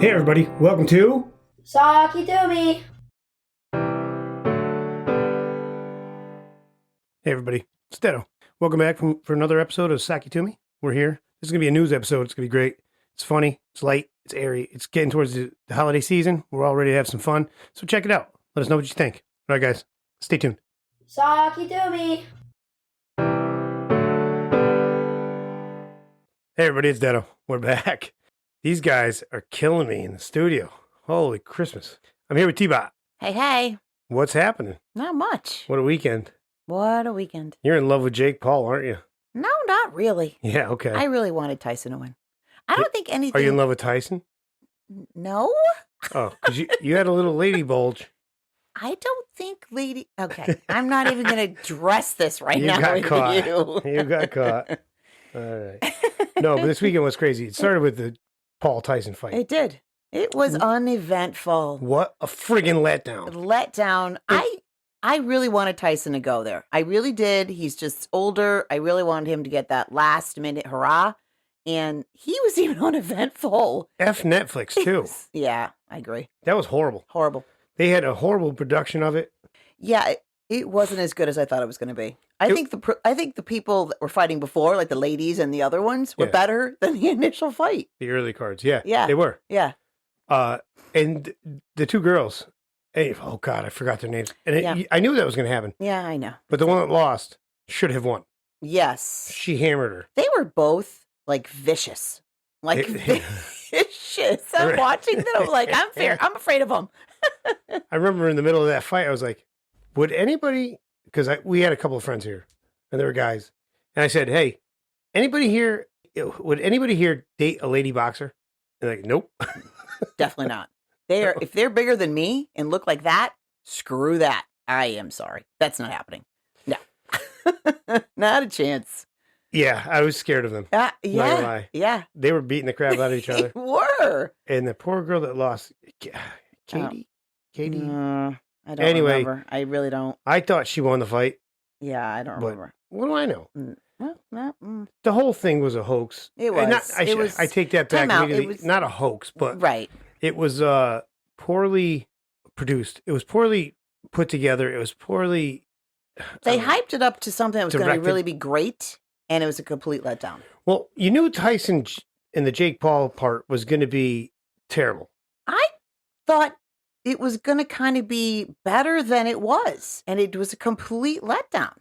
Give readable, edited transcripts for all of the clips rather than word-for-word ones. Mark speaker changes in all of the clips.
Speaker 1: Hey everybody, welcome to
Speaker 2: Saki Doomy.
Speaker 1: Hey everybody, it's Dedo. Welcome back for another episode of Saki to Me. We're here. This is going to be a news episode. It's going to be great. It's funny. It's light. It's airy. It's getting towards the holiday season. We're all ready to have some fun. So check it out. Let us know what you think. All right, guys. Stay tuned.
Speaker 2: Saki Doomy.
Speaker 1: Hey everybody, it's Dedo. We're back. These guys are killing me in the studio. Holy Christmas. I'm here with T-Bot.
Speaker 3: Hey, hey.
Speaker 1: What's happening?
Speaker 3: Not much.
Speaker 1: What a weekend.
Speaker 3: What a weekend.
Speaker 1: You're in love with Jake Paul, aren't you?
Speaker 3: No, not really.
Speaker 1: Yeah, okay.
Speaker 3: I really wanted Tyson to win. I don't think anything...
Speaker 1: Are you in love with Tyson?
Speaker 3: No.
Speaker 1: Oh, because you had a little lady bulge.
Speaker 3: I don't think lady... Okay, I'm not even going to address this right
Speaker 1: You
Speaker 3: now
Speaker 1: got
Speaker 3: with
Speaker 1: caught.
Speaker 3: you.
Speaker 1: You got caught. All right. No, but this weekend was crazy. It started with the Paul Tyson fight.
Speaker 3: It did. It was uneventful.
Speaker 1: What a friggin' letdown.
Speaker 3: Letdown. I really wanted Tyson to go there. I really did. He's just older. I really wanted him to get that last minute hurrah. And he was even uneventful.
Speaker 1: F Netflix, too.
Speaker 3: Yeah, I agree.
Speaker 1: That was horrible.
Speaker 3: Horrible.
Speaker 1: They had a horrible production of it.
Speaker 3: Yeah, it wasn't as good as I thought it was going to be. I think the people that were fighting before, like the ladies and the other ones, were better than the initial fight.
Speaker 1: The early cards, yeah.
Speaker 3: Yeah.
Speaker 1: They were.
Speaker 3: Yeah.
Speaker 1: And the two girls, oh God, I forgot their names. And I knew that was going to happen.
Speaker 3: Yeah, I know.
Speaker 1: But the one that lost should have won.
Speaker 3: Yes.
Speaker 1: She hammered her.
Speaker 3: They were both, like, vicious. Like, vicious. I'm watching them. I'm like, I'm afraid of them.
Speaker 1: I remember in the middle of that fight, I was like, would anybody, because we had a couple of friends here, and they were guys, and I said, hey, would anybody here date a lady boxer? And they're like, nope.
Speaker 3: Definitely not. If they're bigger than me and look like that, screw that. I am sorry. That's not happening. No. Not a chance.
Speaker 1: Yeah, I was scared of them.
Speaker 3: Yeah.
Speaker 1: Not gonna lie.
Speaker 3: Yeah.
Speaker 1: They were beating the crap out of each other.
Speaker 3: They were.
Speaker 1: And the poor girl that lost, Katie?
Speaker 3: I don't remember. I really don't.
Speaker 1: I thought she won the fight.
Speaker 3: Yeah, I don't remember.
Speaker 1: What do I know?
Speaker 3: No.
Speaker 1: The whole thing was a hoax.
Speaker 3: It was.
Speaker 1: I take that back immediately.
Speaker 3: It was,
Speaker 1: not a hoax, but
Speaker 3: right.
Speaker 1: It was poorly produced. It was poorly put together. It was poorly...
Speaker 3: They hyped it up to something that was going to really be great, and it was a complete letdown.
Speaker 1: Well, you knew Tyson in the Jake Paul part was going to be terrible.
Speaker 3: I thought it was going to kind of be better than it was, and it was a complete letdown.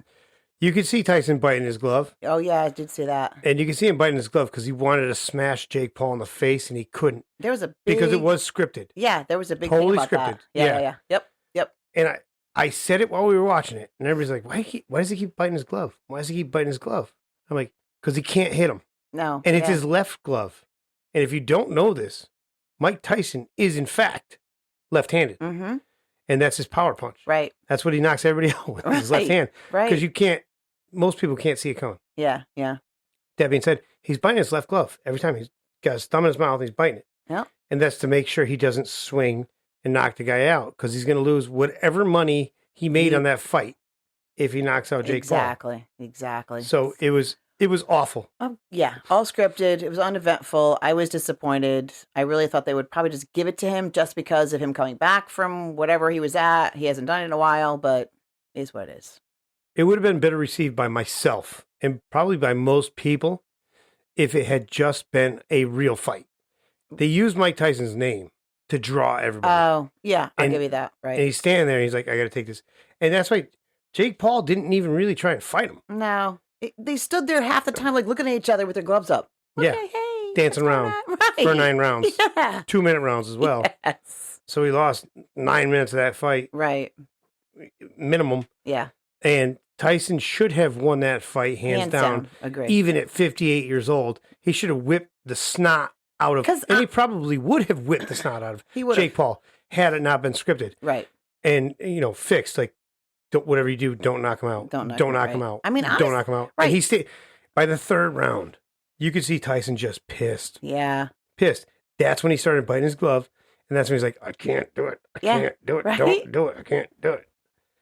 Speaker 1: You could see Tyson biting his glove.
Speaker 3: Oh, yeah, I did see that.
Speaker 1: And you could see him biting his glove because he wanted to smash Jake Paul in the face, and he couldn't.
Speaker 3: There was a big...
Speaker 1: Because it was scripted.
Speaker 3: Yeah, there was a big
Speaker 1: totally
Speaker 3: thing about
Speaker 1: scripted.
Speaker 3: That. Yeah. Yep.
Speaker 1: And I said it while we were watching it, and everybody's like, why does he keep biting his glove? Why does he keep biting his glove? I'm like, because he can't hit him.
Speaker 3: No.
Speaker 1: And it's his left glove. And if you don't know this, Mike Tyson is, in fact, left-handed.
Speaker 3: Mm-hmm.
Speaker 1: And that's his power punch.
Speaker 3: Right.
Speaker 1: That's what he knocks everybody out with, his left hand.
Speaker 3: Right.
Speaker 1: Because most people can't see it coming.
Speaker 3: Yeah.
Speaker 1: That being said, he's biting his left glove. Every time he's got his thumb in his mouth, he's biting it.
Speaker 3: Yeah.
Speaker 1: And that's to make sure he doesn't swing and knock the guy out, because he's going to lose whatever money he made on that fight if he knocks out Jake Paul.
Speaker 3: Exactly.
Speaker 1: So it was awful.
Speaker 3: Yeah, all scripted. It was uneventful. I was disappointed. I really thought they would probably just give it to him just because of him coming back from whatever he was at. He hasn't done it in a while, but it is what it is.
Speaker 1: It would have been better received by myself and probably by most people if it had just been a real fight. They used Mike Tyson's name to draw everybody.
Speaker 3: Oh, yeah, I'll give you that. Right.
Speaker 1: And he's standing there and he's like, I got to take this. And that's why Jake Paul didn't even really try and fight him.
Speaker 3: No. They stood there half the time like looking at each other with their gloves up.
Speaker 1: Okay,
Speaker 3: yeah. Hey.
Speaker 1: Dancing around for 9 rounds.
Speaker 3: Yeah.
Speaker 1: 2-minute rounds as well.
Speaker 3: Yes.
Speaker 1: So he lost 9 minutes of that fight.
Speaker 3: Right.
Speaker 1: Minimum.
Speaker 3: Yeah.
Speaker 1: And Tyson should have won that fight hands down.
Speaker 3: Agreed.
Speaker 1: Even at 58 years old. He should have whipped the snot out of, and he probably would have whipped the snot out of Jake Paul had it not been scripted.
Speaker 3: Right.
Speaker 1: And, fixed, like, whatever you do, don't knock him out. Don't knock him out.
Speaker 3: I mean,
Speaker 1: don't knock him out.
Speaker 3: Right.
Speaker 1: And he stayed, by the 3rd round, you could see Tyson just pissed.
Speaker 3: Yeah.
Speaker 1: Pissed. That's when he started biting his glove. And that's when he's like, I can't do it. I can't do it.
Speaker 3: Right?
Speaker 1: Don't do it. I can't do it.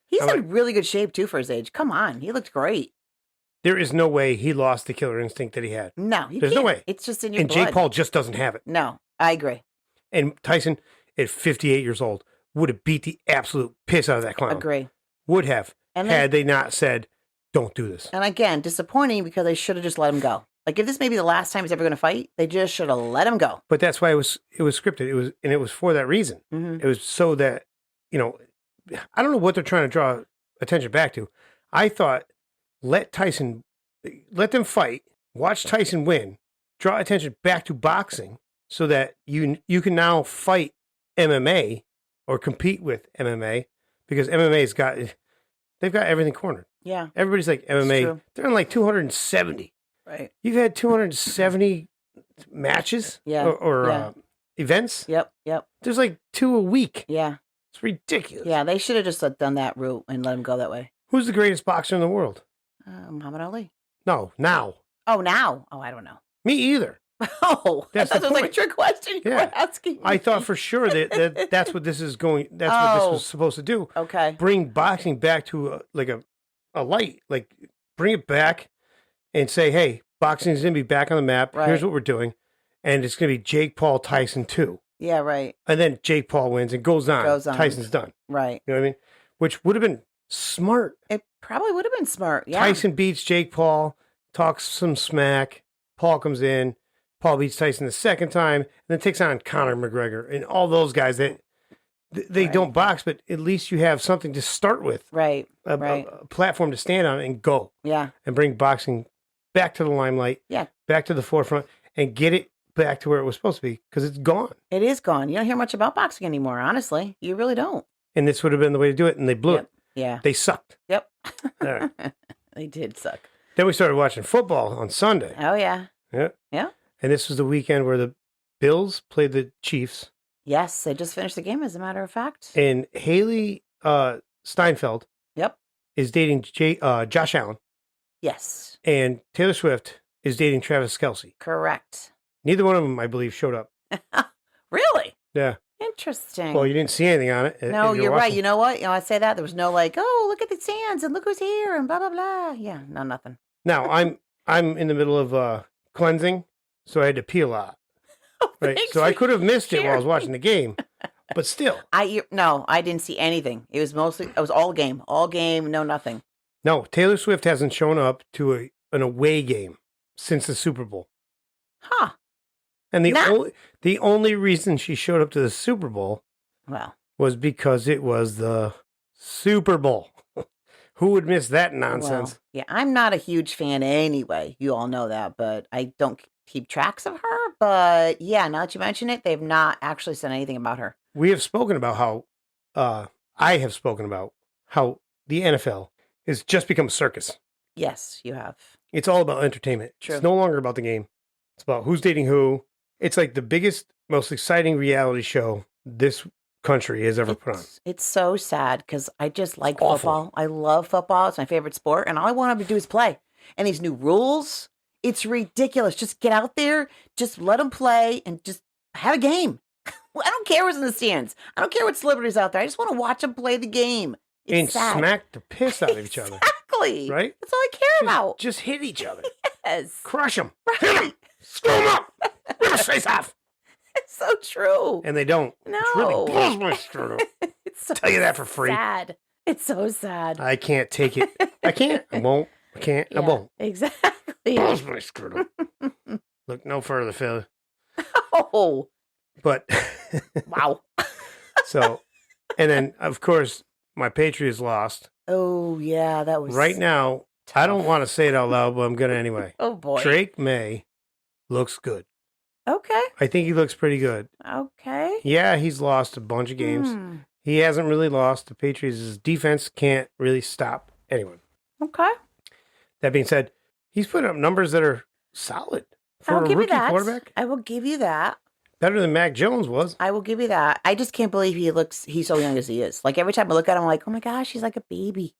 Speaker 3: He's in really good shape, too, for his age. Come on. He looked great.
Speaker 1: There is no way he lost the killer instinct that he had.
Speaker 3: No.
Speaker 1: There's no way.
Speaker 3: It's just in your blood.
Speaker 1: And Jake Paul just doesn't have it.
Speaker 3: No. I agree.
Speaker 1: And Tyson, at 58 years old, would have beat the absolute piss out of that clown.
Speaker 3: Agree.
Speaker 1: Would have,
Speaker 3: And
Speaker 1: had they not said, don't do this.
Speaker 3: And again, disappointing because they should have just let him go. Like if this may be the last time he's ever going to fight, they just should have let him go.
Speaker 1: But that's why it was scripted. It was for that reason.
Speaker 3: Mm-hmm.
Speaker 1: It was so that, I don't know what they're trying to draw attention back to. I thought, let them fight, watch Tyson win, draw attention back to boxing so that you can now fight MMA or compete with MMA because they've got everything cornered.
Speaker 3: Yeah.
Speaker 1: Everybody's like MMA. They're on like 270.
Speaker 3: Right.
Speaker 1: You've had 270 matches or events.
Speaker 3: Yep.
Speaker 1: There's like 2 a week.
Speaker 3: Yeah.
Speaker 1: It's ridiculous.
Speaker 3: Yeah, they should have just done that route and let him go that way.
Speaker 1: Who's the greatest boxer in the world?
Speaker 3: Muhammad Ali.
Speaker 1: No, now.
Speaker 3: Oh, now? Oh, I don't know.
Speaker 1: Me either.
Speaker 3: Oh,
Speaker 1: That's
Speaker 3: I thought
Speaker 1: the
Speaker 3: it was like a
Speaker 1: point.
Speaker 3: trick question you were asking me.
Speaker 1: I thought for sure that's what this is going. That's what this was supposed to do.
Speaker 3: Okay.
Speaker 1: Bring boxing back to a light. Like bring it back and say, hey, boxing is going to be back on the map.
Speaker 3: Right.
Speaker 1: Here's what we're doing, and it's going to be Jake Paul Tyson 2.
Speaker 3: Yeah, right.
Speaker 1: And then Jake Paul wins and goes on. Tyson's done.
Speaker 3: Right.
Speaker 1: You know what I mean? Which would have been smart.
Speaker 3: It probably would have been smart. Yeah.
Speaker 1: Tyson beats Jake Paul, talks some smack. Paul comes in. Paul beats Tyson the second time, and then takes on Conor McGregor and all those guys that they don't box, but at least you have something to start with.
Speaker 3: Right.
Speaker 1: A platform to stand on and go.
Speaker 3: Yeah.
Speaker 1: And bring boxing back to the limelight.
Speaker 3: Yeah.
Speaker 1: Back to the forefront and get it back to where it was supposed to be because it's gone.
Speaker 3: It is gone. You don't hear much about boxing anymore, honestly. You really don't.
Speaker 1: And this would have been the way to do it, and they blew it.
Speaker 3: Yeah.
Speaker 1: They sucked.
Speaker 3: Yep.
Speaker 1: All right.
Speaker 3: They did suck.
Speaker 1: Then we started watching football on Sunday.
Speaker 3: Oh, yeah.
Speaker 1: Yeah.
Speaker 3: Yeah.
Speaker 1: And this was the weekend where the Bills played the Chiefs.
Speaker 3: Yes, they just finished the game, as a matter of fact.
Speaker 1: And Haley Steinfeld is dating Josh Allen.
Speaker 3: Yes.
Speaker 1: And Taylor Swift is dating Travis Kelce.
Speaker 3: Correct.
Speaker 1: Neither one of them, I believe, showed up.
Speaker 3: Really?
Speaker 1: Yeah.
Speaker 3: Interesting.
Speaker 1: Well, you didn't see anything on it.
Speaker 3: No, you're right. You know what? I say that. There was no like, oh, look at the stands and look who's here and blah, blah, blah. Yeah, no, nothing.
Speaker 1: Now, I'm in the middle of cleansing, so I had to pee a lot. Right? So I could have missed it while I was watching the game, but still.
Speaker 3: I didn't see anything. It was all game, no nothing.
Speaker 1: No, Taylor Swift hasn't shown up to an away game since the Super Bowl.
Speaker 3: Huh.
Speaker 1: And the only reason she showed up to the Super Bowl was because it was the Super Bowl. Who would miss that nonsense?
Speaker 3: Well, yeah, I'm not a huge fan anyway. You all know that, but I don't keep tracks of her. But yeah, now that you mention it, they've not actually said anything about her.
Speaker 1: We have spoken about how, I have spoken about how the NFL has just become a circus.
Speaker 3: Yes, you have.
Speaker 1: It's all about entertainment.
Speaker 3: True.
Speaker 1: It's no longer about the game. It's about who's dating who. It's like the biggest, most exciting reality show this country has ever put on.
Speaker 3: It's so sad because I just like football. I love football. It's my favorite sport. And all I want them to do is play. And these new rules, it's ridiculous. Just get out there, just let them play and just have a game. I don't care what's in the stands. I don't care what celebrities out there. I just want to watch them play the game. It's
Speaker 1: and
Speaker 3: sad.
Speaker 1: smack the piss out of each other.
Speaker 3: Exactly.
Speaker 1: Right?
Speaker 3: That's all I care about.
Speaker 1: Just hit each other.
Speaker 3: Yes.
Speaker 1: Crush them.
Speaker 3: Right.
Speaker 1: Hit them. Screw them up. Rip his face off.
Speaker 3: It's so true.
Speaker 1: And they don't.
Speaker 3: No.
Speaker 1: It's really blows my screw.
Speaker 3: It's so
Speaker 1: Tell you that for free.
Speaker 3: sad. It's so sad.
Speaker 1: I can't take it. I can't. I won't. I can't. I
Speaker 3: Yeah,
Speaker 1: won't.
Speaker 3: Exactly.
Speaker 1: Blows my screw. Look no further, Phil.
Speaker 3: Oh.
Speaker 1: But
Speaker 3: Wow.
Speaker 1: so, and then of course my Patriots lost.
Speaker 3: Oh yeah, that was
Speaker 1: Right now, I don't want to say it out loud, but I'm gonna anyway.
Speaker 3: Oh boy.
Speaker 1: Drake May looks good.
Speaker 3: Okay.
Speaker 1: I think he looks pretty good.
Speaker 3: Okay.
Speaker 1: Yeah, he's lost a bunch of games. He hasn't really lost. The Patriots' defense can't really stop anyone.
Speaker 3: Okay.
Speaker 1: That being said, he's putting up numbers that are solid for
Speaker 3: I'll
Speaker 1: a
Speaker 3: give you
Speaker 1: rookie
Speaker 3: that.
Speaker 1: quarterback.
Speaker 3: I will give you that.
Speaker 1: Better than Mac Jones was.
Speaker 3: I will give you that. I just can't believe he's so young as he is. Like every time I look at him, I'm like, oh my gosh, he's like a baby.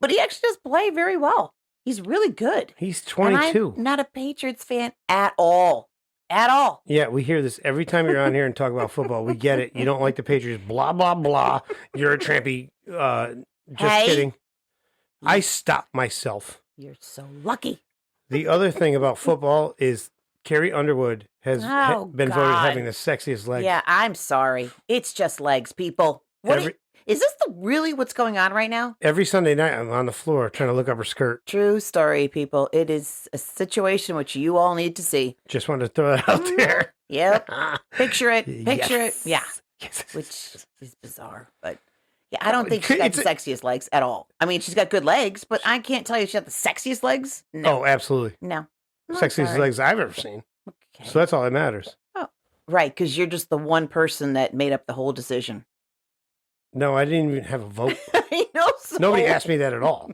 Speaker 3: But he actually does play very well. He's really good.
Speaker 1: He's 22.
Speaker 3: And I'm not a Patriots fan at all. At all.
Speaker 1: Yeah, we hear this every time you're on here and talk about football. We get it. You don't like the Patriots. Blah, blah, blah. You're a trampy. Just kidding. I stopped myself.
Speaker 3: You're so lucky.
Speaker 1: The other thing about football is Carrie Underwood has been voted
Speaker 3: God.
Speaker 1: having the sexiest legs.
Speaker 3: Yeah, I'm sorry. It's just legs, people. Is this really what's going on right now?
Speaker 1: Every Sunday night, I'm on the floor trying to look up her skirt.
Speaker 3: True story, people. It is a situation which you all need to see.
Speaker 1: Just wanted to throw that out there.
Speaker 3: Yep. Picture it. Picture
Speaker 1: Yes.
Speaker 3: it. Yeah.
Speaker 1: Yes.
Speaker 3: Which is bizarre, but yeah, I don't think she's got the sexiest legs at all. I mean, she's got good legs, but I can't tell you she's got the sexiest legs. No.
Speaker 1: Oh, absolutely.
Speaker 3: No. I'm
Speaker 1: Sexiest
Speaker 3: sorry.
Speaker 1: legs I've ever seen.
Speaker 3: Okay.
Speaker 1: So that's all that matters.
Speaker 3: Oh, right, because you're just the one person that made up the whole decision.
Speaker 1: No, I didn't even have a vote.
Speaker 3: I know. So.
Speaker 1: Nobody asked me that at all.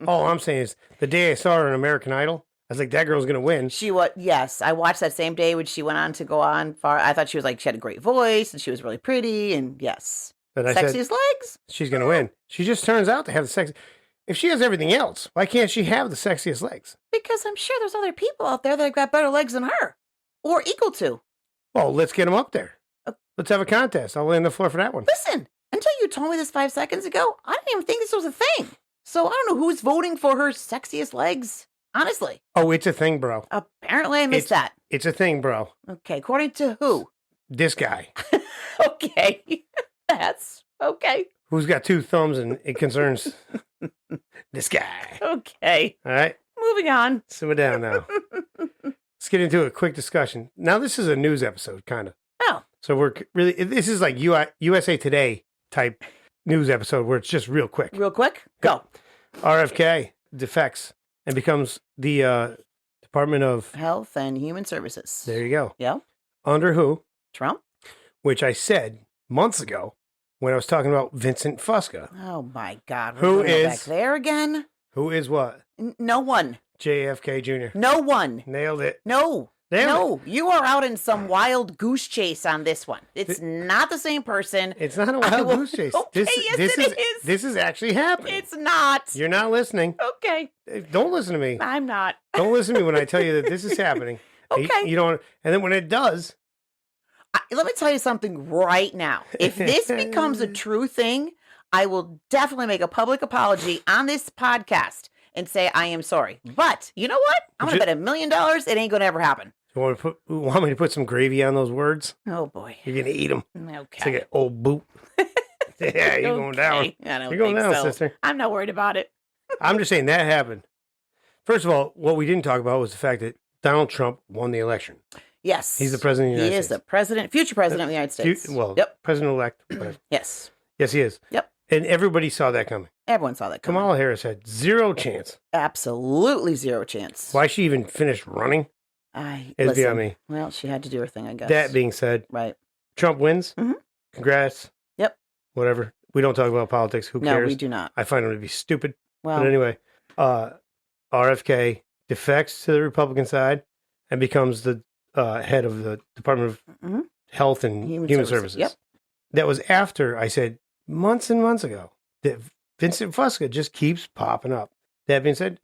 Speaker 1: All I'm saying is the day I saw her in American Idol, I was like, that girl's going to win.
Speaker 3: She was, yes. I watched that same day when she went on to go on far. I thought she was like, she had a great voice and she was really pretty. And yes,
Speaker 1: But I
Speaker 3: sexiest
Speaker 1: said,
Speaker 3: legs.
Speaker 1: she's going to win. She just turns out to have the sex. If she has everything else, why can't she have the sexiest legs?
Speaker 3: Because I'm sure there's other people out there that have got better legs than her or equal to.
Speaker 1: Well, let's get them up there. Let's have a contest. I'll lay on the floor for that one.
Speaker 3: Listen, until you told me this 5 seconds ago, I didn't even think this was a thing. So I don't know who's voting for her sexiest legs. Honestly.
Speaker 1: Oh, it's a thing, bro.
Speaker 3: Apparently I missed that.
Speaker 1: It's a thing, bro.
Speaker 3: Okay, according to who?
Speaker 1: This guy.
Speaker 3: Okay. That's okay.
Speaker 1: Who's got 2 thumbs and it concerns this guy.
Speaker 3: Okay.
Speaker 1: All right.
Speaker 3: Moving on.
Speaker 1: Simmer down now. Let's get into a quick discussion. Now, this is a news episode, kind of.
Speaker 3: Oh.
Speaker 1: So this is like USA Today type news episode where it's just real quick.
Speaker 3: Real quick. Go.
Speaker 1: RFK defects and becomes the Department of
Speaker 3: Health and Human Services.
Speaker 1: There you go.
Speaker 3: Yeah.
Speaker 1: Under who?
Speaker 3: Trump.
Speaker 1: Which I said months ago when I was talking about Vincent Fusca.
Speaker 3: Oh my God.
Speaker 1: Who
Speaker 3: We're going
Speaker 1: is-
Speaker 3: back there again?
Speaker 1: Who is what?
Speaker 3: No one.
Speaker 1: JFK Jr.
Speaker 3: No one.
Speaker 1: Nailed it.
Speaker 3: No.
Speaker 1: Nailed
Speaker 3: No. You are out in some wild goose chase on this one. It's not the same person.
Speaker 1: It's not a
Speaker 3: I
Speaker 1: wild
Speaker 3: will-
Speaker 1: goose chase.
Speaker 3: Okay, yes, it is.
Speaker 1: This is actually happening.
Speaker 3: It's not.
Speaker 1: You're not listening.
Speaker 3: Okay.
Speaker 1: Don't listen to me.
Speaker 3: I'm not.
Speaker 1: Don't listen to me when I tell you that this is happening.
Speaker 3: Okay.
Speaker 1: You don't. And then when it does,
Speaker 3: Let me tell you something right now. If this becomes a true thing, I will definitely make a public apology on this podcast and say I am sorry. But you know what? I'm going to bet $1 million it ain't going to ever happen.
Speaker 1: you want me to put some gravy on those words?
Speaker 3: Oh, boy.
Speaker 1: You're gonna eat them.
Speaker 3: Okay.
Speaker 1: It's like an old boot. Yeah, you're going down.
Speaker 3: Okay. I don't
Speaker 1: You're going
Speaker 3: think
Speaker 1: down,
Speaker 3: so.
Speaker 1: sister.
Speaker 3: I'm not worried about it.
Speaker 1: I'm just saying that happened. First of all, what we didn't talk about was the fact that Donald Trump won the election.
Speaker 3: Yes.
Speaker 1: He's the president of the United
Speaker 3: He is
Speaker 1: States.
Speaker 3: the president, future president of the United States. Yep.
Speaker 1: President-elect.
Speaker 3: Yes.
Speaker 1: Yes, he is.
Speaker 3: Yep.
Speaker 1: And everybody saw that coming.
Speaker 3: Everyone saw that coming.
Speaker 1: Kamala Harris had 0 chance.
Speaker 3: Absolutely 0 chance.
Speaker 1: Why she even finished running is
Speaker 3: Listen,
Speaker 1: beyond me.
Speaker 3: well, she had to do her thing, I guess.
Speaker 1: That being said,
Speaker 3: right.
Speaker 1: Trump wins.
Speaker 3: Mhm.
Speaker 1: Congrats.
Speaker 3: Yep.
Speaker 1: Whatever. We don't talk about politics. Who
Speaker 3: No,
Speaker 1: cares?
Speaker 3: we do not.
Speaker 1: I find him to be stupid.
Speaker 3: Well,
Speaker 1: But anyway, RFK defects to the Republican side and becomes the head of the Department of
Speaker 3: Mhm.
Speaker 1: Health and Human Services.
Speaker 3: Yep.
Speaker 1: That was after I said months and months ago that Vincent Fusca just keeps popping up. That being said,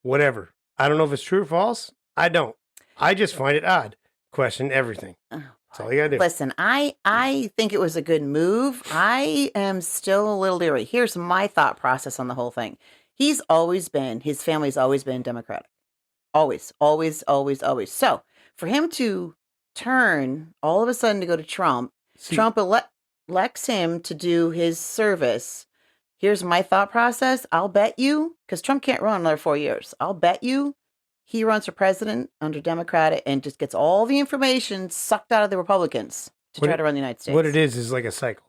Speaker 1: whatever. I don't know if it's true or false. I don't. I just find it odd. Question everything. That's all you gotta do.
Speaker 3: Listen, I think it was a good move. I am still a little leery. Here's my thought process on the whole thing. His family's always been Democratic. Always, always, always, always. So for him to turn all of a sudden to go to Trump,
Speaker 1: See,
Speaker 3: Trump elects him to do his service. Here's my thought process. I'll bet you, because Trump can't run another 4 years. I'll bet you he runs for president under Democratic and just gets all the information sucked out of the Republicans to try to run the United States.
Speaker 1: what it is like a cycle.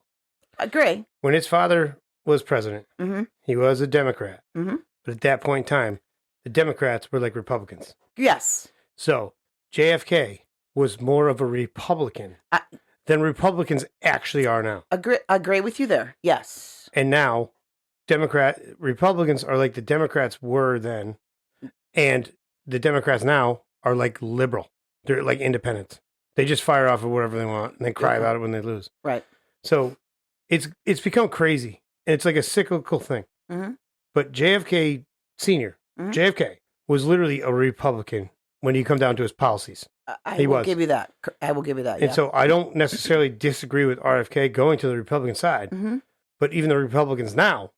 Speaker 3: Agree.
Speaker 1: When his father was president,
Speaker 3: Mm-hmm.
Speaker 1: he was a Democrat.
Speaker 3: Mm-hmm.
Speaker 1: But at that point in time, the Democrats were like Republicans.
Speaker 3: Yes.
Speaker 1: So JFK was more of a Republican than Republicans actually are now.
Speaker 3: Agree with you there. Yes.
Speaker 1: And now Republicans are like the Democrats were then, and the Democrats now are like liberal. They're like independents. They just fire off of whatever they want and then cry about it when they lose.
Speaker 3: Right.
Speaker 1: So it's become crazy, and it's like a cyclical thing.
Speaker 3: Mm-hmm.
Speaker 1: But JFK Senior,
Speaker 3: Mhm.
Speaker 1: JFK was literally a Republican when you come down to his policies.
Speaker 3: I will give you that. I will give you that.
Speaker 1: And so I don't necessarily disagree with RFK going to the Republican side,
Speaker 3: Mm-hmm.
Speaker 1: but even the Republicans now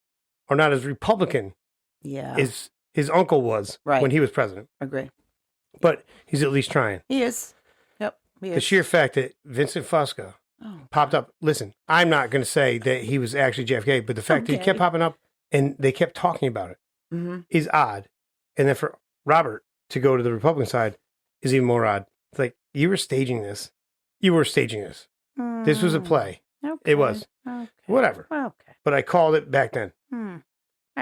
Speaker 1: are not as Republican
Speaker 3: Yeah.
Speaker 1: as his uncle was
Speaker 3: Right.
Speaker 1: when he was president.
Speaker 3: Agree.
Speaker 1: but he's at least trying.
Speaker 3: He is. Yep. He
Speaker 1: The
Speaker 3: is.
Speaker 1: sheer fact that Vincent Fusco
Speaker 3: Oh.
Speaker 1: popped up. Listen, I'm not going to say that he was actually JFK, but the fact that he kept popping up and they kept talking about it is odd. And then for Robert to go to the Republican side is even more odd. It's like, you were staging this. You were staging this. This was a play.
Speaker 3: Okay.
Speaker 1: It was.
Speaker 3: Okay.
Speaker 1: Whatever.
Speaker 3: Okay.
Speaker 1: But I called it back then.
Speaker 3: All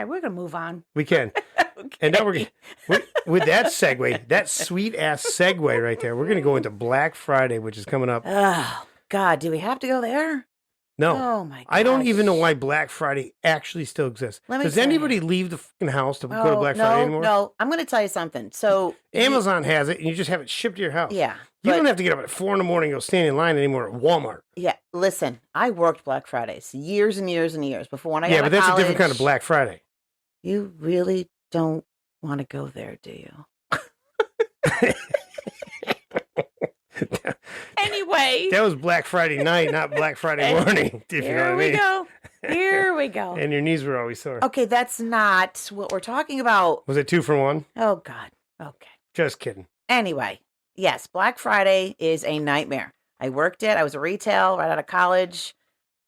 Speaker 3: right, we're gonna move on.
Speaker 1: We can.
Speaker 3: Okay.
Speaker 1: And now with that segue, that sweet ass segue right there, we're going to go into Black Friday, which is coming up.
Speaker 3: Oh God, do we have to go there?
Speaker 1: No.
Speaker 3: Oh my God.
Speaker 1: I don't even know why Black Friday actually still exists.
Speaker 3: Let me
Speaker 1: Does
Speaker 3: tell
Speaker 1: anybody
Speaker 3: you.
Speaker 1: leave the fucking house to go to Black Friday anymore?
Speaker 3: No, I'm going to tell you something. So
Speaker 1: Amazon has it, and you just have it shipped to your house.
Speaker 3: Yeah.
Speaker 1: You
Speaker 3: but-
Speaker 1: don't have to get up at 4 a.m. and go stand in line anymore at Walmart.
Speaker 3: Yeah, listen, I worked Black Fridays years and years and years before when I got
Speaker 1: Yeah,
Speaker 3: out
Speaker 1: but
Speaker 3: of
Speaker 1: that's a different kind
Speaker 3: college.
Speaker 1: of Black Friday.
Speaker 3: You really don't want to go there, do you? Anyway,
Speaker 1: That was Black Friday night, not Black Friday morning. If you know what I mean.
Speaker 3: go. Here we go.
Speaker 1: And your knees were always sore.
Speaker 3: Okay, that's not what we're talking about.
Speaker 1: Was it 2 for 1?
Speaker 3: Oh God. Okay.
Speaker 1: Just kidding.
Speaker 3: Anyway, yes, Black Friday is a nightmare. I worked it. I was a retail right out of college.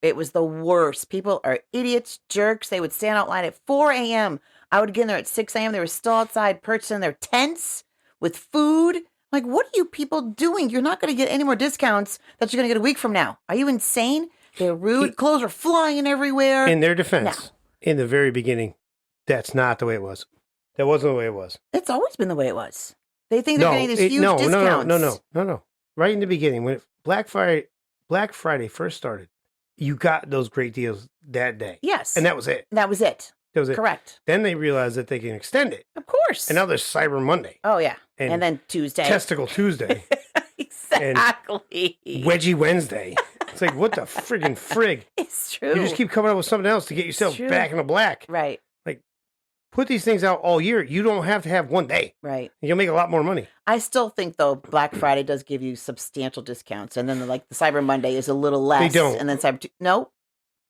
Speaker 3: It was the worst. People are idiots, jerks. They would stand out line at 4 a.m. I would get in there at 6 a.m. They were still outside perched in their tents with food. Like, what are you people doing? You're not going to get any more discounts that you're going to get a week from now. Are you insane? They're rude. Clothes are flying everywhere.
Speaker 1: In their defense, in the very beginning, that's not the way it was. That wasn't the way it was.
Speaker 3: It's always been the way it was. They think they're getting these huge discounts.
Speaker 1: No. Right in the beginning, when Black Friday first started, you got those great deals that day.
Speaker 3: Yes.
Speaker 1: And that was it.
Speaker 3: That was it.
Speaker 1: That was it.
Speaker 3: Correct.
Speaker 1: Then they realized that they can extend it.
Speaker 3: Of course.
Speaker 1: And now there's Cyber Monday.
Speaker 3: Oh, yeah.
Speaker 1: And
Speaker 3: And then Tuesday.
Speaker 1: Testicle Tuesday.
Speaker 3: Exactly.
Speaker 1: Wedgie Wednesday. It's like, what the friggin' frig?
Speaker 3: It's true.
Speaker 1: You just keep coming up with something else to get yourself
Speaker 3: true.
Speaker 1: back in the black.
Speaker 3: Right.
Speaker 1: Put these things out all year. You don't have to have one day.
Speaker 3: Right.
Speaker 1: You'll make a lot more money.
Speaker 3: I still think though Black Friday does give you substantial discounts, and then the Cyber Monday is a little less.
Speaker 1: They don't.
Speaker 3: And then no,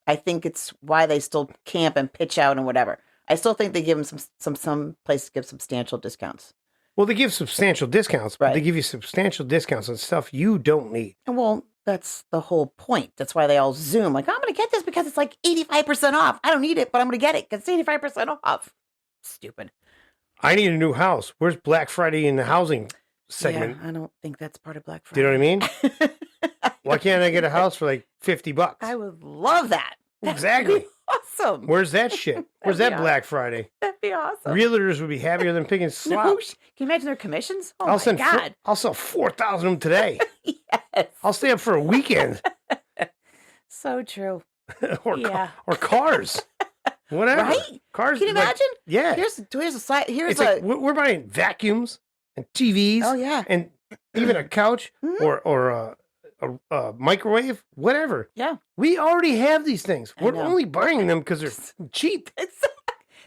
Speaker 3: I think it's why they still camp and pitch out and whatever. I still think they give them some places give substantial discounts.
Speaker 1: Well, they give substantial discounts, but
Speaker 3: Right.
Speaker 1: they give you substantial discounts on stuff you don't need.
Speaker 3: And well, that's the whole point. That's why they all Zoom. Like, I'm going to get this because it's like 85% off. I don't need it, but I'm going to get it because it's 85% off. Stupid.
Speaker 1: I need a new house. Where's Black Friday in the housing segment?
Speaker 3: Yeah, I don't think that's part of Black
Speaker 1: Do you know
Speaker 3: Friday.
Speaker 1: what I mean? Why can't I get a house for like $50?
Speaker 3: I would love that.
Speaker 1: Exactly.
Speaker 3: That'd be awesome.
Speaker 1: Where's that shit? Where's
Speaker 3: That'd
Speaker 1: that
Speaker 3: be
Speaker 1: Black Friday?
Speaker 3: That'd be awesome.
Speaker 1: Realtors would be happier than picking slop.
Speaker 3: No, can you imagine their commissions? Oh my God.
Speaker 1: I'll sell 4,000 of them today.
Speaker 3: Yes.
Speaker 1: I'll stay up for a weekend.
Speaker 3: So true.
Speaker 1: or
Speaker 3: Yeah.
Speaker 1: or cars. Whatever.
Speaker 3: Right?
Speaker 1: Cars.
Speaker 3: Can you
Speaker 1: like,
Speaker 3: imagine?
Speaker 1: yeah.
Speaker 3: Here's a side. Here's
Speaker 1: It's
Speaker 3: a.
Speaker 1: like we're buying vacuums and TVs.
Speaker 3: Oh yeah.
Speaker 1: And even a couch
Speaker 3: Mhm.
Speaker 1: or a microwave, whatever.
Speaker 3: Yeah.
Speaker 1: We already have these things.
Speaker 3: I
Speaker 1: We're
Speaker 3: know.
Speaker 1: only buying them because they're cheap.
Speaker 3: It's,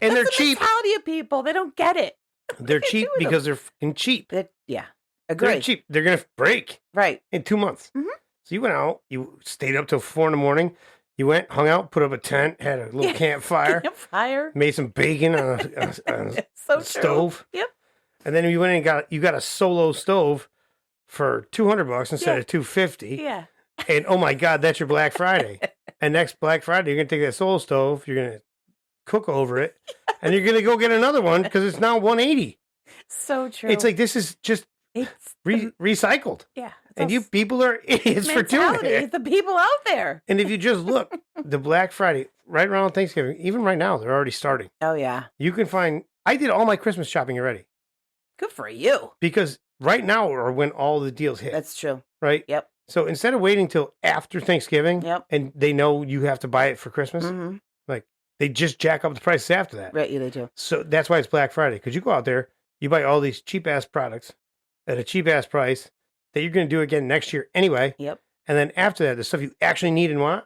Speaker 1: And they're
Speaker 3: that's the
Speaker 1: cheap.
Speaker 3: mentality of people. They don't get it.
Speaker 1: They're
Speaker 3: What are you
Speaker 1: cheap
Speaker 3: doing with
Speaker 1: because they're fucking cheap.
Speaker 3: Yeah.
Speaker 1: They're
Speaker 3: Agree.
Speaker 1: cheap. They're going to break
Speaker 3: Right.
Speaker 1: in 2 months.
Speaker 3: Mhm.
Speaker 1: So you went out, you stayed up till 4 a.m. You went, hung out, put up a tent, had a little
Speaker 3: Yeah.
Speaker 1: campfire,
Speaker 3: Fire.
Speaker 1: made some bacon on a
Speaker 3: So true.
Speaker 1: stove.
Speaker 3: Yep.
Speaker 1: And then you went and got a solo stove for $200 instead
Speaker 3: Yeah.
Speaker 1: of $250.
Speaker 3: Yeah.
Speaker 1: And oh my God, that's your Black Friday. And next Black Friday, you're gonna take that solo stove, you're gonna cook over it, and you're gonna go get another one because it's now $180.
Speaker 3: So true.
Speaker 1: It's like this is just
Speaker 3: it's
Speaker 1: recycled,
Speaker 3: yeah. It's
Speaker 1: and
Speaker 3: a
Speaker 1: you people are idiots for doing
Speaker 3: mentality.
Speaker 1: it.
Speaker 3: It's the people out there.
Speaker 1: And if you just look, the Black Friday right around Thanksgiving, even right now, they're already starting.
Speaker 3: Oh yeah.
Speaker 1: You can find. I did all my Christmas shopping already
Speaker 3: Good for you.
Speaker 1: because right now are when all the deals hit.
Speaker 3: That's true.
Speaker 1: right.
Speaker 3: Yep.
Speaker 1: So instead of waiting till after Thanksgiving,
Speaker 3: Yep.
Speaker 1: and they know you have to buy it for Christmas,
Speaker 3: Mm-hmm.
Speaker 1: they just jack up the prices after that.
Speaker 3: Right. Yeah, they do.
Speaker 1: So that's why it's Black Friday, because you go out there, you buy all these cheap ass products at a cheap ass price that you're going to do again next year anyway.
Speaker 3: Yep.
Speaker 1: And then after that, the stuff you actually need and want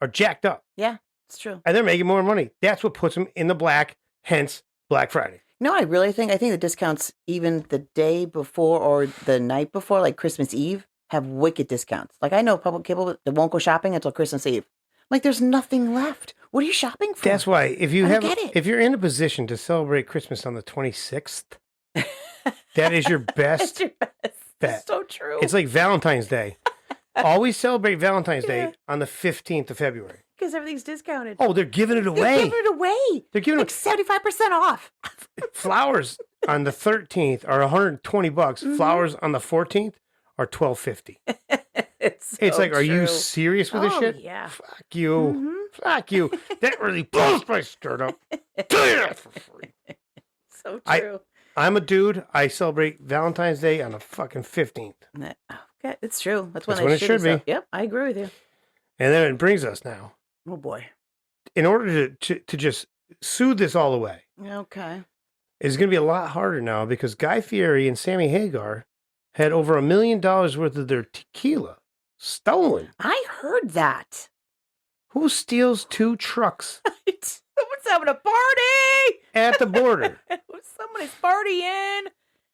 Speaker 1: are jacked up,
Speaker 3: Yeah. It's true.
Speaker 1: and they're making more money. That's what puts them in the black. Hence Black Friday.
Speaker 3: No, I think the discounts even the day before or the night before, like Christmas Eve, have wicked discounts. Like I know public people that won't go shopping until Christmas Eve. Like there's nothing left. What are you shopping for?
Speaker 1: That's why if you
Speaker 3: I
Speaker 1: have
Speaker 3: don't get it.
Speaker 1: if you're in a position to celebrate Christmas on the 26th, That is your
Speaker 3: That's
Speaker 1: best
Speaker 3: your best.
Speaker 1: bet.
Speaker 3: So true.
Speaker 1: It's like Valentine's Day. Always celebrate Valentine's Day on the 15th of February.
Speaker 3: Because everything's discounted.
Speaker 1: Oh, they're giving it
Speaker 3: They're
Speaker 1: away.
Speaker 3: giving it away.
Speaker 1: They're giving
Speaker 3: Like 75% off.
Speaker 1: flowers on the 13th are $120. Flowers on the 14th are $12.50.
Speaker 3: It's
Speaker 1: It's like, are you
Speaker 3: true.
Speaker 1: serious with this
Speaker 3: Oh,
Speaker 1: shit?
Speaker 3: yeah.
Speaker 1: Fuck you. Fuck you. That really blows my skirt up. Tell you that for free.
Speaker 3: So
Speaker 1: I-
Speaker 3: true.
Speaker 1: I'm a dude. I celebrate Valentine's Day on the fucking 15th.
Speaker 3: Okay, it's true. That's
Speaker 1: That's
Speaker 3: when
Speaker 1: when
Speaker 3: they
Speaker 1: it should be.
Speaker 3: stuff. Yep, I agree with you.
Speaker 1: And then it brings us now.
Speaker 3: Oh boy.
Speaker 1: In order to just soothe this all away,
Speaker 3: Okay.
Speaker 1: it's going to be a lot harder now because Guy Fieri and Sammy Hagar had over $1 million worth of their tequila stolen.
Speaker 3: I heard that.
Speaker 1: Who steals 2 trucks
Speaker 3: Someone's having a party.
Speaker 1: at the border?
Speaker 3: Somebody's partying.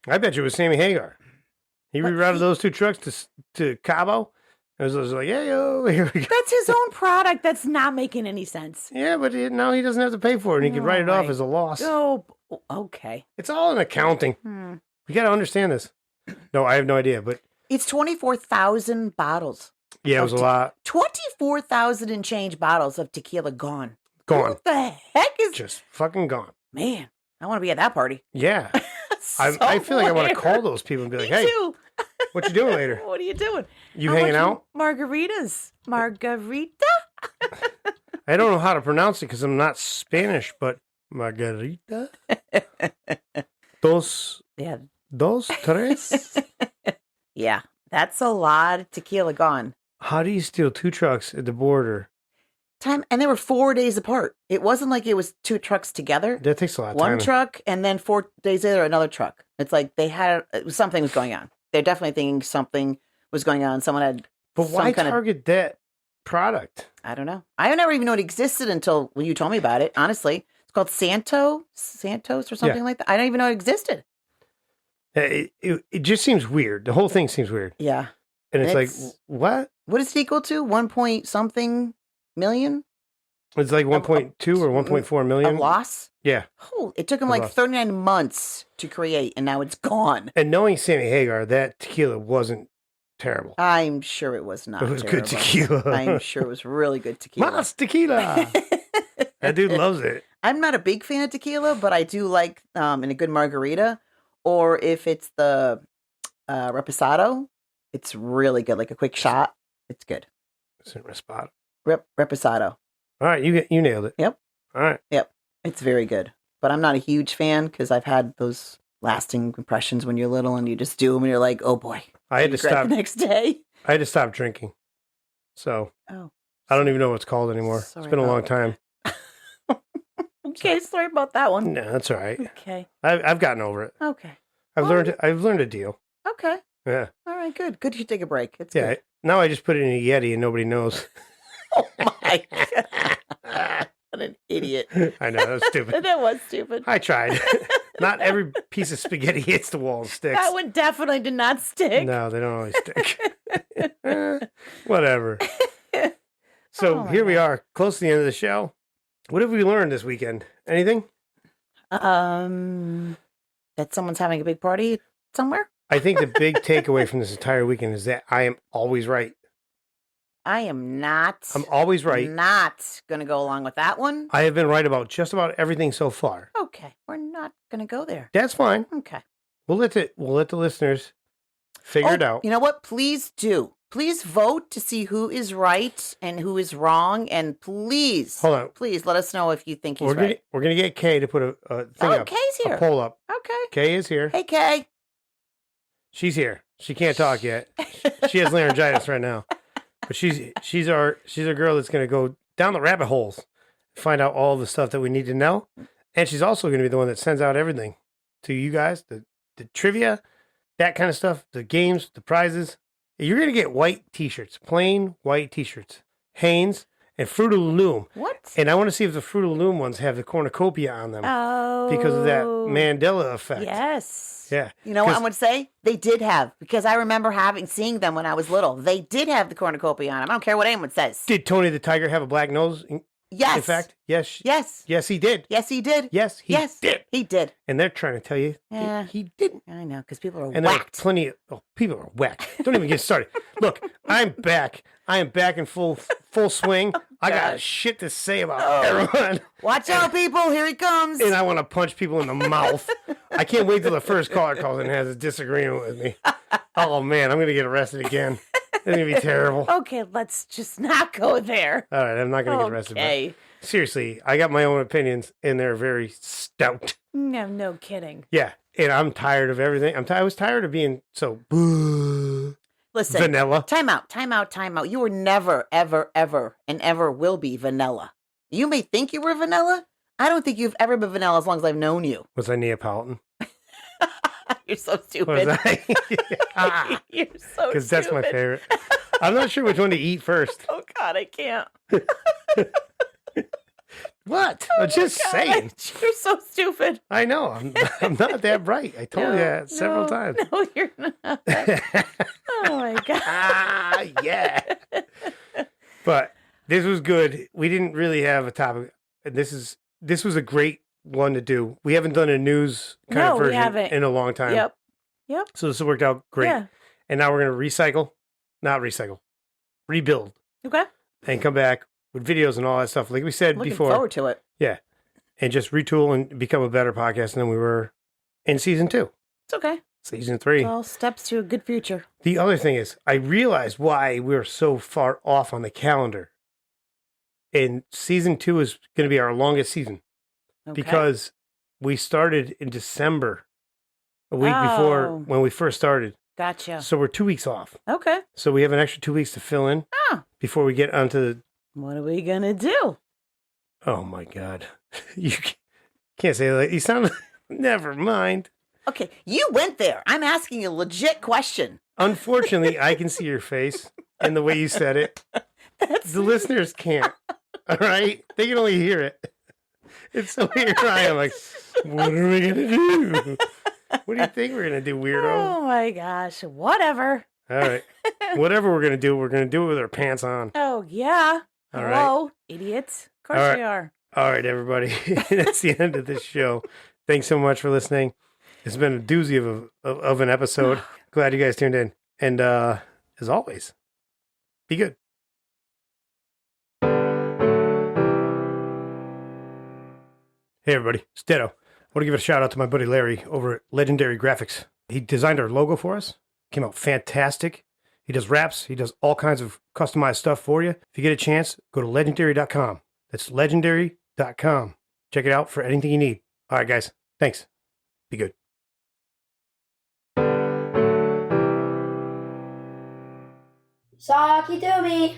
Speaker 1: I bet you it was Sammy Hagar. He
Speaker 3: But
Speaker 1: rerouted those 2 trucks to Cabo. It was like, yeah, yo, here we go.
Speaker 3: That's his own product. That's not making any sense.
Speaker 1: Yeah, but now he doesn't have to pay for it, and he can write it off
Speaker 3: my
Speaker 1: as a loss.
Speaker 3: Oh, okay.
Speaker 1: It's all in accounting. You got to understand this. No, I have no idea, but
Speaker 3: It's 24,000 bottles.
Speaker 1: yeah, it was a lot
Speaker 3: 24,000 and change bottles of tequila gone.
Speaker 1: gone.
Speaker 3: What the heck is...
Speaker 1: Just fucking gone.
Speaker 3: Man, I want to be at that party.
Speaker 1: Yeah. I feel like I want to call those people and be like,
Speaker 3: Me
Speaker 1: hey,
Speaker 3: too.
Speaker 1: what you doing later?
Speaker 3: What are you doing?
Speaker 1: You
Speaker 3: How
Speaker 1: hanging
Speaker 3: much
Speaker 1: out?
Speaker 3: Margaritas. Margarita?
Speaker 1: I don't know how to pronounce it because I'm not Spanish, but margarita? Dos,
Speaker 3: Yeah.
Speaker 1: tres?
Speaker 3: Yeah. That's a lot of tequila gone.
Speaker 1: How do you steal 2 trucks at the border?
Speaker 3: And they were 4 days apart. It wasn't like it was 2 trucks together.
Speaker 1: That takes a lot of
Speaker 3: One
Speaker 1: time.
Speaker 3: truck, and then 4 days later, another truck. It's like something was going on. They're definitely thinking something was going on. Someone had,
Speaker 1: But
Speaker 3: some
Speaker 1: why
Speaker 3: kind of-
Speaker 1: target that product?
Speaker 3: I don't know. I never even know it existed until you told me about it, honestly. It's called Santos or something like that. I don't even know it existed.
Speaker 1: It just seems weird. The whole thing seems weird.
Speaker 3: Yeah.
Speaker 1: And it's like,
Speaker 3: It's-
Speaker 1: what?
Speaker 3: What is it equal to? 1 point something million?
Speaker 1: It's like 1.2 or 1.4
Speaker 3: A
Speaker 1: million.
Speaker 3: loss?
Speaker 1: Yeah.
Speaker 3: Oh, it took him
Speaker 1: A
Speaker 3: like
Speaker 1: loss.
Speaker 3: 39 months to create, and now it's gone.
Speaker 1: And knowing Sammy Hagar, that tequila wasn't terrible.
Speaker 3: I'm sure it was not
Speaker 1: It was
Speaker 3: terrible.
Speaker 1: good tequila.
Speaker 3: I'm sure it was really good tequila.
Speaker 1: Mas tequila. That dude loves it.
Speaker 3: I'm not a big fan of tequila, but I do like in a good margarita, or if it's the reposado, it's really good. Like a quick shot, it's good.
Speaker 1: It's in Respot.
Speaker 3: Reposado,
Speaker 1: All right, you nailed it.
Speaker 3: Yep.
Speaker 1: All right.
Speaker 3: it's very good. But I'm not a huge fan because I've had those lasting impressions when you're little and you just do them and you're like, oh boy,
Speaker 1: I had to
Speaker 3: regret
Speaker 1: stop.
Speaker 3: the next day.
Speaker 1: I had to stop drinking. So
Speaker 3: Oh,
Speaker 1: I don't even know what it's called anymore.
Speaker 3: Sorry
Speaker 1: It's been a long
Speaker 3: about-
Speaker 1: time.
Speaker 3: okay. Sorry about that one.
Speaker 1: No, that's all right.
Speaker 3: Okay.
Speaker 1: I've gotten over it.
Speaker 3: Okay.
Speaker 1: I've
Speaker 3: All
Speaker 1: learned a deal.
Speaker 3: Okay.
Speaker 1: Yeah.
Speaker 3: All right. Good. Good. You should take a break. It's
Speaker 1: Yeah.
Speaker 3: good.
Speaker 1: Now I just put it in a Yeti and nobody knows.
Speaker 3: Oh my god. What an idiot.
Speaker 1: I know, that was stupid.
Speaker 3: That was stupid.
Speaker 1: I tried. Not every piece of spaghetti hits the wall and sticks.
Speaker 3: That one definitely did not stick.
Speaker 1: No, they don't always stick. Whatever. So
Speaker 3: Oh my
Speaker 1: here we
Speaker 3: God.
Speaker 1: are, close to the end of the show. What have we learned this weekend? Anything?
Speaker 3: That someone's having a big party somewhere.
Speaker 1: I think the big takeaway from this entire weekend is that I am always right.
Speaker 3: I am not.
Speaker 1: I'm always right.
Speaker 3: Not going to go along with that one.
Speaker 1: I have been right about just about everything so far.
Speaker 3: Okay, we're not going to go there.
Speaker 1: That's fine.
Speaker 3: Okay.
Speaker 1: We'll let the listeners figure it out.
Speaker 3: You know what? Please do. Please vote to see who is right and who is wrong, and please,
Speaker 1: Hold on.
Speaker 3: please let us know if you think he's
Speaker 1: We're
Speaker 3: right.
Speaker 1: gonna get Kay to put a thing
Speaker 3: Oh,
Speaker 1: up,
Speaker 3: Kay's
Speaker 1: a
Speaker 3: here.
Speaker 1: poll up.
Speaker 3: Okay.
Speaker 1: Kay is here.
Speaker 3: Hey, Kay.
Speaker 1: She's here. She can't talk yet. She has laryngitis right now, but she's our girl that's gonna go down the rabbit holes, find out all the stuff that we need to know, and she's also gonna be the one that sends out everything to you guys, the trivia, that kind of stuff, the games, the prizes. You're gonna get white T-shirts, plain white T-shirts, Hanes and Fruit of the Loom,
Speaker 3: What?
Speaker 1: and I want to see if the Fruit of the Loom ones have the cornucopia on them
Speaker 3: Oh.
Speaker 1: because of that Mandela effect.
Speaker 3: Yes.
Speaker 1: Yeah.
Speaker 3: You know what
Speaker 1: 'Cause-
Speaker 3: I'm going to say? They did have, because I remember seeing them when I was little. They did have the cornucopia on them. I don't care what anyone says.
Speaker 1: Did Tony the Tiger have a black nose?
Speaker 3: Yes.
Speaker 1: In fact, yes.
Speaker 3: Yes.
Speaker 1: Yes, he did.
Speaker 3: Yes, he did.
Speaker 1: Yes, he did.
Speaker 3: He did.
Speaker 1: And they're trying to tell you
Speaker 3: Yeah.
Speaker 1: he didn't.
Speaker 3: I know, because people are
Speaker 1: And there are
Speaker 3: whacked.
Speaker 1: plenty of people are whacked. Don't even get started. Look, I'm back. I am back in full swing. I got shit to say about everyone.
Speaker 3: Watch out, people. Here he comes.
Speaker 1: And I want to punch people in the mouth. I can't wait till the first caller calls and has a disagreement with me. Oh, man, I'm going to get arrested again. It's going to be terrible.
Speaker 3: Okay, let's just not go there.
Speaker 1: All right, I'm not going to get arrested.
Speaker 3: Okay.
Speaker 1: But seriously, I got my own opinions, and they're very stout.
Speaker 3: No kidding.
Speaker 1: Yeah, and I'm tired of everything. I was tired of being so
Speaker 3: Listen,
Speaker 1: vanilla.
Speaker 3: Time out. You were never, ever, ever, and ever will be vanilla. You may think you were vanilla. I don't think you've ever been vanilla as long as I've known you.
Speaker 1: Was I Neapolitan?
Speaker 3: You're so
Speaker 1: Was
Speaker 3: stupid.
Speaker 1: I?
Speaker 3: You're so stupid.
Speaker 1: Because that's my favorite. I'm not sure which one to eat first.
Speaker 3: Oh, God, I can't.
Speaker 1: What? I'm just saying.
Speaker 3: You're so stupid.
Speaker 1: I know. I'm not that bright. I told you that several times.
Speaker 3: No, you're not. Oh, my God.
Speaker 1: Yeah. But this was good. We didn't really have a topic. This was a great one to do. We haven't done a news kind of version in a long time.
Speaker 3: Yep.
Speaker 1: So this worked out great.
Speaker 3: Yeah.
Speaker 1: And now we're going to rebuild,
Speaker 3: Okay.
Speaker 1: and come back with videos and all that stuff. Like we said
Speaker 3: Looking
Speaker 1: before.
Speaker 3: forward to it.
Speaker 1: Yeah. And just retool and become a better podcast than we were in season 2.
Speaker 3: It's okay.
Speaker 1: Season 3.
Speaker 3: All steps to a good future.
Speaker 1: The other thing is, I realized why we're so far off on the calendar. And season 2 is going to be our longest season.
Speaker 3: Okay.
Speaker 1: Because we started in December, a week before when we first started.
Speaker 3: Gotcha.
Speaker 1: So we're 2 weeks off.
Speaker 3: Okay.
Speaker 1: So we have an extra 2 weeks to fill in before we get onto the...
Speaker 3: What are we going to do?
Speaker 1: Oh, my God. You can't say that. You sound... Never mind.
Speaker 3: Okay, you went there. I'm asking a legit question.
Speaker 1: Unfortunately, I can see your face and the way you said it. The listeners can't. All right? They can only hear it. It's so here I am like, what are we going to do? What do you think we're going to do, weirdo?
Speaker 3: Oh, my gosh. Whatever.
Speaker 1: All right. Whatever we're going to do it with our pants on.
Speaker 3: Oh, yeah.
Speaker 1: All
Speaker 3: Hello,
Speaker 1: right.
Speaker 3: idiots. Of course
Speaker 1: All right.
Speaker 3: we are.
Speaker 1: All right, everybody. That's the end of this show. Thanks so much for listening. It's been a doozy of an episode. Glad you guys tuned in. And as always, be good. Hey, everybody. It's Ditto. I want to give a shout out to my buddy Larry over at Legendary Graphics. He designed our logo for us. Came out fantastic. He does wraps. He does all kinds of customized stuff for you. If you get a chance, go to legendary.com. That's legendary.com. Check it out for anything you need. All right, guys. Thanks. Be good.
Speaker 2: Socky Doomy.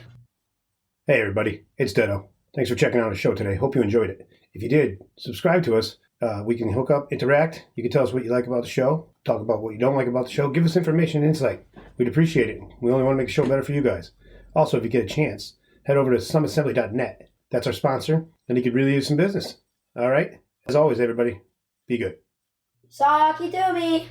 Speaker 1: Hey, everybody. It's Ditto. Thanks for checking out the show today. Hope you enjoyed it. If you did, subscribe to us. We can hook up, interact. You can tell us what you like about the show. Talk about what you don't like about the show. Give us information and insight. We'd appreciate it. We only want to make the show better for you guys. Also, if you get a chance, head over to sumassembly.net. That's our sponsor, and you could really use some business. All right? As always, everybody, be good.
Speaker 2: Socky Doomy.